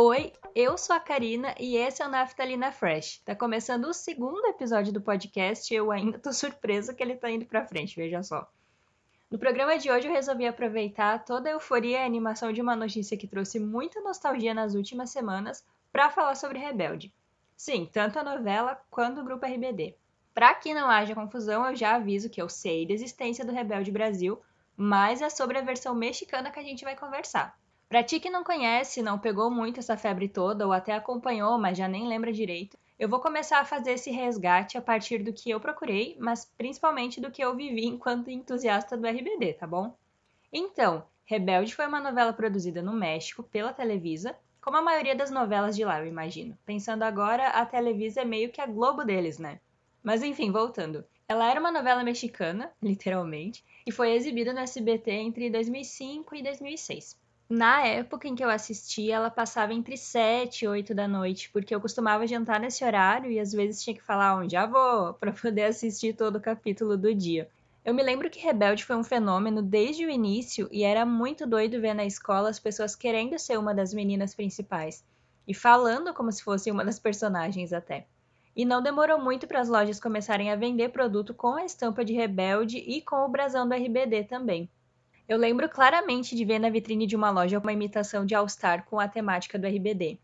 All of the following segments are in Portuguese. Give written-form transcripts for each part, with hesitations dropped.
Oi, eu sou a Karina e esse é o Naftalina Fresh. Tá começando o segundo episódio do podcast e eu ainda tô surpresa que ele tá indo pra frente, veja só. No programa de hoje eu resolvi aproveitar toda a euforia e a animação de uma notícia que trouxe muita nostalgia nas últimas semanas pra falar sobre Rebelde. Sim, tanto a novela quanto o grupo RBD. Pra que não haja confusão, eu já aviso que eu sei da existência do Rebelde Brasil, mas é sobre a versão mexicana que a gente vai conversar. Pra ti que não conhece, não pegou muito essa febre toda ou até acompanhou, mas já nem lembra direito, eu vou começar a fazer esse resgate a partir do que eu procurei, mas principalmente do que eu vivi enquanto entusiasta do RBD, tá bom? Então, Rebelde foi uma novela produzida no México pela Televisa, como a maioria das novelas de lá, eu imagino. Pensando agora, a Televisa é meio que a Globo deles, né? Mas enfim, voltando. Ela era uma novela mexicana, literalmente, e foi exibida no SBT entre 2005 e 2006. Na época em que eu assisti, ela passava entre 7 e 8 da noite, porque eu costumava jantar nesse horário e às vezes tinha que falar onde já vou, para poder assistir todo o capítulo do dia. Eu me lembro que Rebelde foi um fenômeno desde o início e era muito doido ver na escola as pessoas querendo ser uma das meninas principais e falando como se fosse uma das personagens até. E não demorou muito para as lojas começarem a vender produto com a estampa de Rebelde e com o brasão do RBD também. Eu lembro claramente de ver na vitrine de uma loja uma imitação de All Star com a temática do RBD.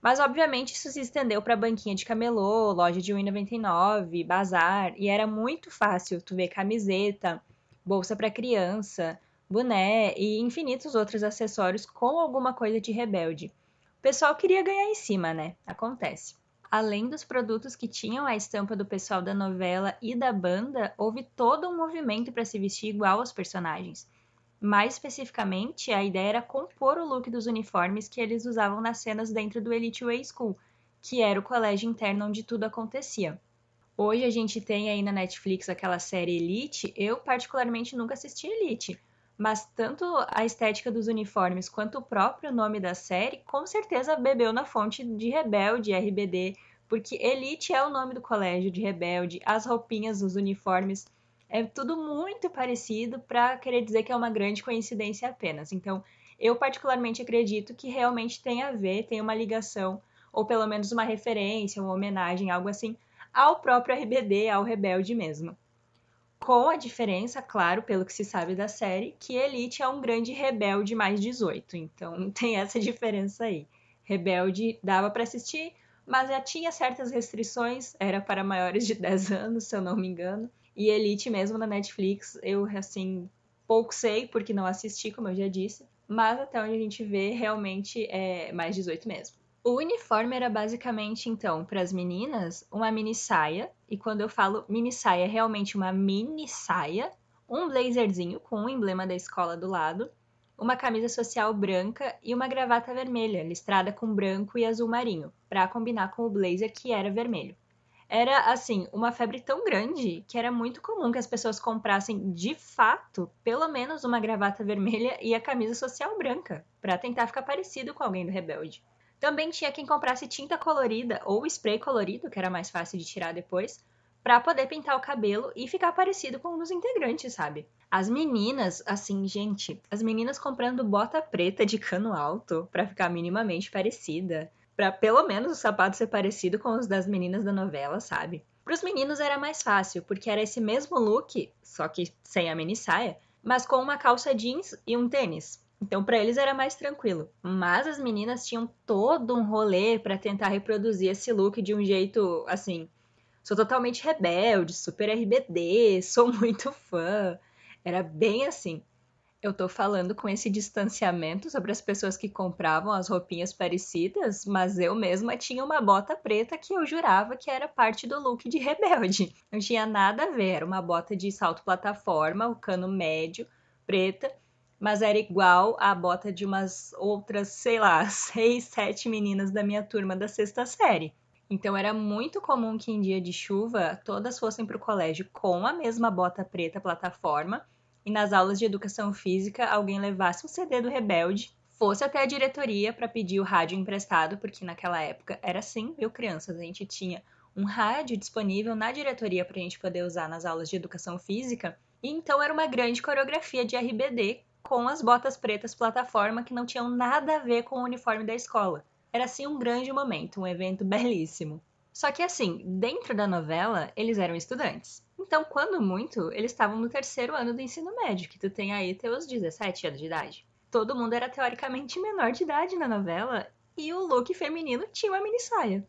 Mas obviamente isso se estendeu para banquinha de camelô, loja de 1,99, bazar, e era muito fácil tu ver camiseta, bolsa para criança, boné e infinitos outros acessórios com alguma coisa de Rebelde. O pessoal queria ganhar em cima, né? Acontece. Além dos produtos que tinham a estampa do pessoal da novela e da banda, houve todo um movimento para se vestir igual aos personagens. Mais especificamente, a ideia era compor o look dos uniformes que eles usavam nas cenas dentro do Elite Way School, que era o colégio interno onde tudo acontecia. Hoje a gente tem aí na Netflix aquela série Elite, eu particularmente nunca assisti Elite, mas tanto a estética dos uniformes quanto o próprio nome da série com certeza bebeu na fonte de Rebelde e RBD, porque Elite é o nome do colégio de Rebelde, as roupinhas, os uniformes, é tudo muito parecido para querer dizer que é uma grande coincidência apenas. Então, eu particularmente acredito que realmente tem a ver, tem uma ligação, ou pelo menos uma referência, uma homenagem, algo assim, ao próprio RBD, ao Rebelde mesmo. Com a diferença, claro, pelo que se sabe da série, que Elite é um grande rebelde mais 18. Então tem essa diferença aí. Rebelde dava para assistir, mas já tinha certas restrições, era para maiores de 10 anos, se eu não me engano. E Elite mesmo na Netflix, eu assim pouco sei porque não assisti, como eu já disse, mas até onde a gente vê realmente é mais 18 mesmo. O uniforme era basicamente, então, para as meninas, uma mini saia, e quando eu falo mini saia, é realmente uma mini saia, um blazerzinho com o emblema da escola do lado, uma camisa social branca e uma gravata vermelha, listrada com branco e azul marinho, para combinar com o blazer que era vermelho. Era, assim, uma febre tão grande que era muito comum que as pessoas comprassem, de fato, pelo menos uma gravata vermelha e a camisa social branca, para tentar ficar parecido com alguém do Rebelde. Também tinha quem comprasse tinta colorida ou spray colorido, que era mais fácil de tirar depois, para poder pintar o cabelo e ficar parecido com um dos integrantes, sabe? As meninas, assim, gente, as meninas comprando bota preta de cano alto para ficar minimamente parecida, para pelo menos o sapato ser parecido com os das meninas da novela, sabe? Para os meninos era mais fácil, porque era esse mesmo look, só que sem a mini saia, mas com uma calça jeans e um tênis. Então, para eles era mais tranquilo. Mas as meninas tinham todo um rolê para tentar reproduzir esse look de um jeito assim. Sou totalmente rebelde, super RBD, sou muito fã. Era bem assim. Eu tô falando com esse distanciamento sobre as pessoas que compravam as roupinhas parecidas, mas eu mesma tinha uma bota preta que eu jurava que era parte do look de rebelde. Não tinha nada a ver, era uma bota de salto plataforma, o cano médio, preta, mas era igual à bota de umas outras, sei lá, 6, 7 meninas da minha turma da sexta série. Então era muito comum que em dia de chuva todas fossem para o colégio com a mesma bota preta plataforma e nas aulas de educação física alguém levasse um CD do Rebelde, fosse até a diretoria para pedir o rádio emprestado, porque naquela época era assim, viu, crianças? A gente tinha um rádio disponível na diretoria para a gente poder usar nas aulas de educação física, e então era uma grande coreografia de RBD com as botas pretas plataforma que não tinham nada a ver com o uniforme da escola. Era assim um grande momento, um evento belíssimo. Só que assim, dentro da novela, eles eram estudantes. Então, quando muito, eles estavam no terceiro ano do ensino médio, que tu tem aí teus 17 anos de idade. Todo mundo era teoricamente menor de idade na novela e o look feminino tinha uma mini saia.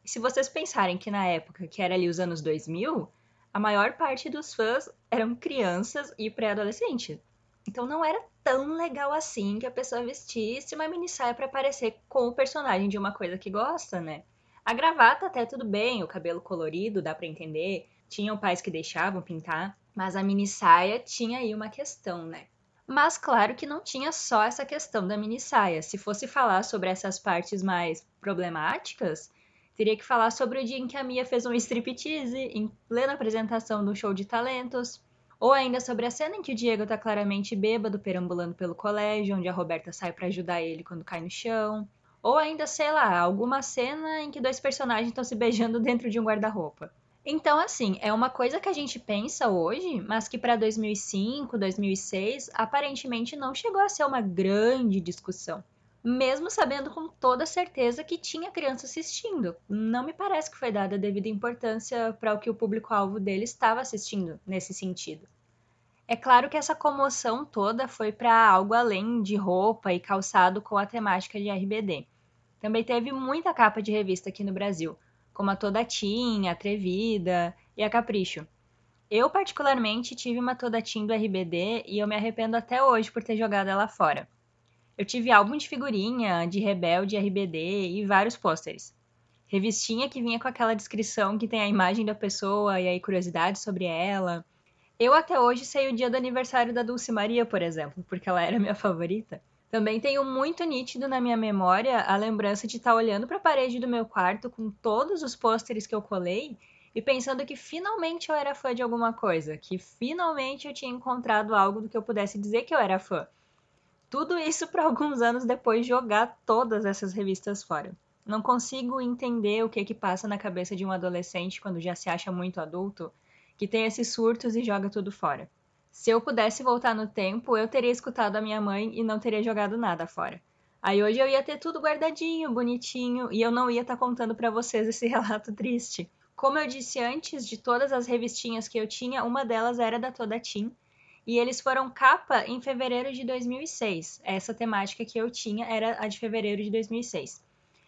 E se vocês pensarem que na época, que era ali os anos 2000, a maior parte dos fãs eram crianças e pré-adolescentes. Então não era tão legal assim que a pessoa vestisse uma mini saia para parecer com o personagem de uma coisa que gosta, né? A gravata até tudo bem, o cabelo colorido dá para entender, tinham pais que deixavam pintar, mas a mini saia tinha aí uma questão, né? Mas claro que não tinha só essa questão da mini saia. Se fosse falar sobre essas partes mais problemáticas, teria que falar sobre o dia em que a Mia fez um striptease em plena apresentação do show de talentos, ou ainda sobre a cena em que o Diego tá claramente bêbado perambulando pelo colégio, onde a Roberta sai para ajudar ele quando cai no chão, ou ainda, sei lá, alguma cena em que dois personagens estão se beijando dentro de um guarda-roupa. Então, assim, é uma coisa que a gente pensa hoje, mas que para 2005, 2006, aparentemente não chegou a ser uma grande discussão. Mesmo sabendo com toda certeza que tinha criança assistindo. Não me parece que foi dada a devida importância para o que o público-alvo dele estava assistindo nesse sentido. É claro que essa comoção toda foi para algo além de roupa e calçado com a temática de RBD. Também teve muita capa de revista aqui no Brasil, como a Toda Teen, a Atrevida e a Capricho. Eu, particularmente, tive uma Toda Teen do RBD e eu me arrependo até hoje por ter jogado ela fora. Eu tive álbum de figurinha, de Rebelde, RBD e vários pôsteres. Revistinha que vinha com aquela descrição que tem a imagem da pessoa e aí curiosidades sobre ela. Eu até hoje sei o dia do aniversário da Dulce Maria, por exemplo, porque ela era minha favorita. Também tenho muito nítido na minha memória a lembrança de estar olhando para a parede do meu quarto com todos os pôsteres que eu colei e pensando que finalmente eu era fã de alguma coisa, que finalmente eu tinha encontrado algo do que eu pudesse dizer que eu era fã. Tudo isso para alguns anos depois jogar todas essas revistas fora. Não consigo entender o que passa na cabeça de um adolescente quando já se acha muito adulto, que tem esses surtos e joga tudo fora. Se eu pudesse voltar no tempo, eu teria escutado a minha mãe e não teria jogado nada fora. Aí hoje eu ia ter tudo guardadinho, bonitinho, e eu não ia estar contando para vocês esse relato triste. Como eu disse antes, de todas as revistinhas que eu tinha, uma delas era da Toda Teen, e eles foram capa em fevereiro de 2006. Essa temática que eu tinha era a de fevereiro de 2006.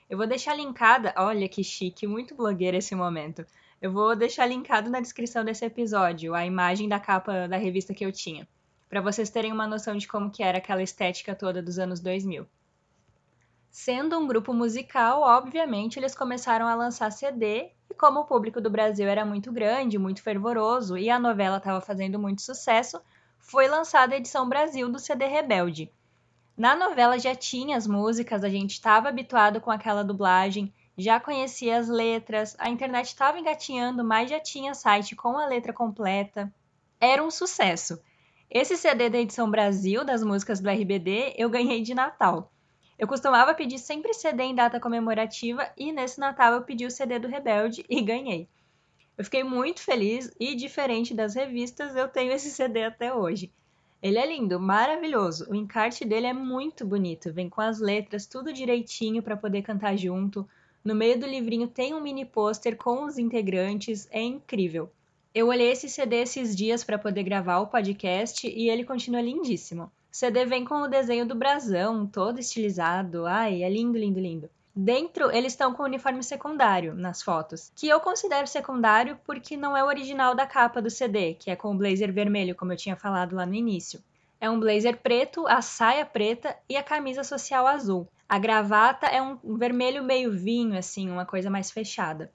Eu vou deixar linkada, olha que chique, muito blogueira esse momento. Eu vou deixar linkado na descrição desse episódio a imagem da capa da revista que eu tinha, para vocês terem uma noção de como que era aquela estética toda dos anos 2000. Sendo um grupo musical, obviamente eles começaram a lançar CD, e como o público do Brasil era muito grande, muito fervoroso e a novela estava fazendo muito sucesso, foi lançada a edição Brasil do CD Rebelde. Na novela já tinha as músicas, a gente estava habituado com aquela dublagem, já conhecia as letras, a internet estava engatinhando, mas já tinha site com a letra completa. Era um sucesso. Esse CD da edição Brasil das músicas do RBD eu ganhei de Natal. Eu costumava pedir sempre CD em data comemorativa e nesse Natal eu pedi o CD do Rebelde e ganhei. Eu fiquei muito feliz e, diferente das revistas, eu tenho esse CD até hoje. Ele é lindo, maravilhoso. O encarte dele é muito bonito, vem com as letras tudo direitinho para poder cantar junto. No meio do livrinho tem um mini pôster com os integrantes, é incrível. Eu olhei esse CD esses dias para poder gravar o podcast e ele continua lindíssimo. O CD vem com o desenho do brasão, todo estilizado. Ai, é lindo, lindo, lindo. Dentro, eles estão com o uniforme secundário nas fotos, que eu considero secundário porque não é o original da capa do CD, que é com o blazer vermelho, como eu tinha falado lá no início. É um blazer preto, a saia preta e a camisa social azul. A gravata é um vermelho meio vinho, assim, uma coisa mais fechada.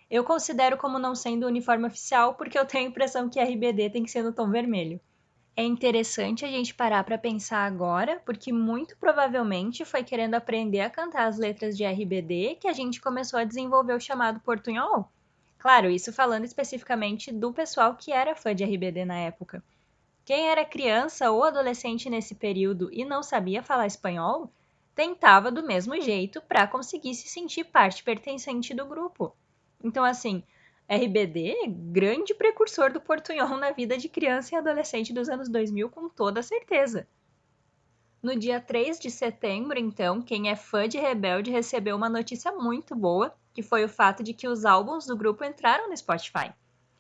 Eu considero como não sendo o uniforme oficial porque eu tenho a impressão que RBD tem que ser no tom vermelho. É interessante a gente parar para pensar agora, porque muito provavelmente foi querendo aprender a cantar as letras de RBD que a gente começou a desenvolver o chamado portunhol. Claro, isso falando especificamente do pessoal que era fã de RBD na época. Quem era criança ou adolescente nesse período e não sabia falar espanhol, tentava do mesmo jeito para conseguir se sentir parte pertencente do grupo. Então, assim, RBD é grande precursor do portunhol na vida de criança e adolescente dos anos 2000, com toda certeza. No dia 3 de setembro, então, quem é fã de Rebelde recebeu uma notícia muito boa, que foi o fato de que os álbuns do grupo entraram no Spotify.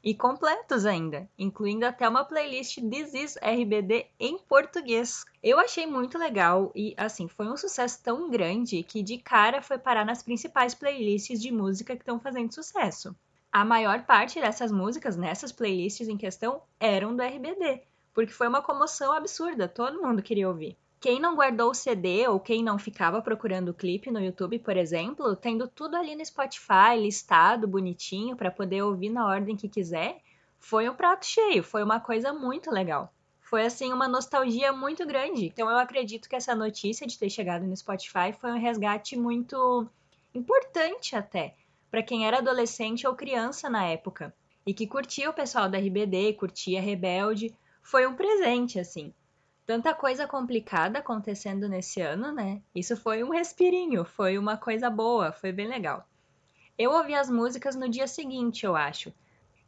E completos ainda, incluindo até uma playlist This Is RBD em português. Eu achei muito legal e, assim, foi um sucesso tão grande que de cara foi parar nas principais playlists de música que estão fazendo sucesso. A maior parte dessas músicas, nessas playlists em questão, eram do RBD, porque foi uma comoção absurda, todo mundo queria ouvir. Quem não guardou o CD ou quem não ficava procurando o clipe no YouTube, por exemplo, tendo tudo ali no Spotify, listado, bonitinho, para poder ouvir na ordem que quiser, foi um prato cheio, foi uma coisa muito legal. Foi, assim, uma nostalgia muito grande. Então, eu acredito que essa notícia de ter chegado no Spotify foi um resgate muito importante até, para quem era adolescente ou criança na época, e que curtia o pessoal da RBD, curtia Rebelde, foi um presente, assim. Tanta coisa complicada acontecendo nesse ano, né? Isso foi um respirinho, foi uma coisa boa, foi bem legal. Eu ouvi as músicas no dia seguinte, eu acho,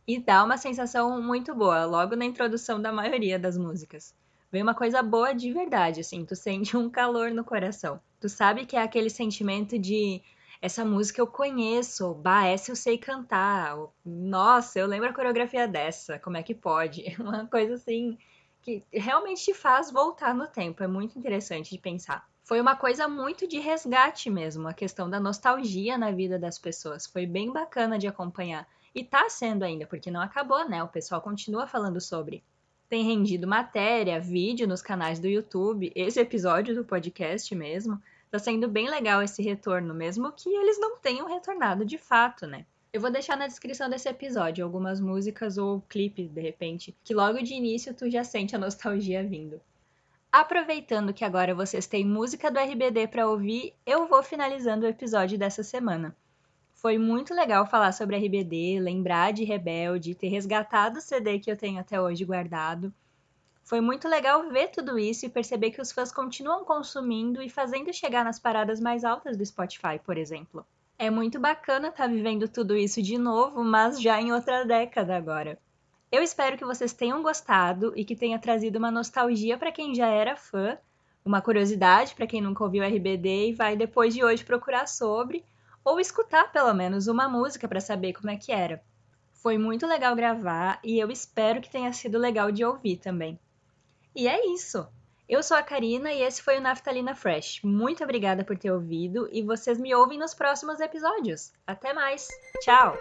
e dá uma sensação muito boa, logo na introdução da maioria das músicas. Vem uma coisa boa de verdade, assim, tu sente um calor no coração. Tu sabe que é aquele sentimento de essa música eu conheço, bah, essa eu sei cantar, nossa, eu lembro a coreografia dessa, como é que pode? Uma coisa assim que realmente te faz voltar no tempo, é muito interessante de pensar. Foi uma coisa muito de resgate mesmo, a questão da nostalgia na vida das pessoas. Foi bem bacana de acompanhar. E tá sendo ainda, porque não acabou, né? O pessoal continua falando sobre. Tem rendido matéria, vídeo nos canais do YouTube, esse episódio do podcast mesmo. Tá sendo bem legal esse retorno, mesmo que eles não tenham retornado de fato, né? Eu vou deixar na descrição desse episódio algumas músicas ou clipes, de repente, que logo de início tu já sente a nostalgia vindo. Aproveitando que agora vocês têm música do RBD para ouvir, eu vou finalizando o episódio dessa semana. Foi muito legal falar sobre RBD, lembrar de Rebelde, ter resgatado o CD que eu tenho até hoje guardado. Foi muito legal ver tudo isso e perceber que os fãs continuam consumindo e fazendo chegar nas paradas mais altas do Spotify, por exemplo. É muito bacana estar vivendo tudo isso de novo, mas já em outra década agora. Eu espero que vocês tenham gostado e que tenha trazido uma nostalgia para quem já era fã, uma curiosidade para quem nunca ouviu RBD e vai depois de hoje procurar sobre, ou escutar pelo menos uma música para saber como é que era. Foi muito legal gravar e eu espero que tenha sido legal de ouvir também. E é isso! Eu sou a Karina e esse foi o Naftalina Fresh. Muito obrigada por ter ouvido e vocês me ouvem nos próximos episódios. Até mais! Tchau!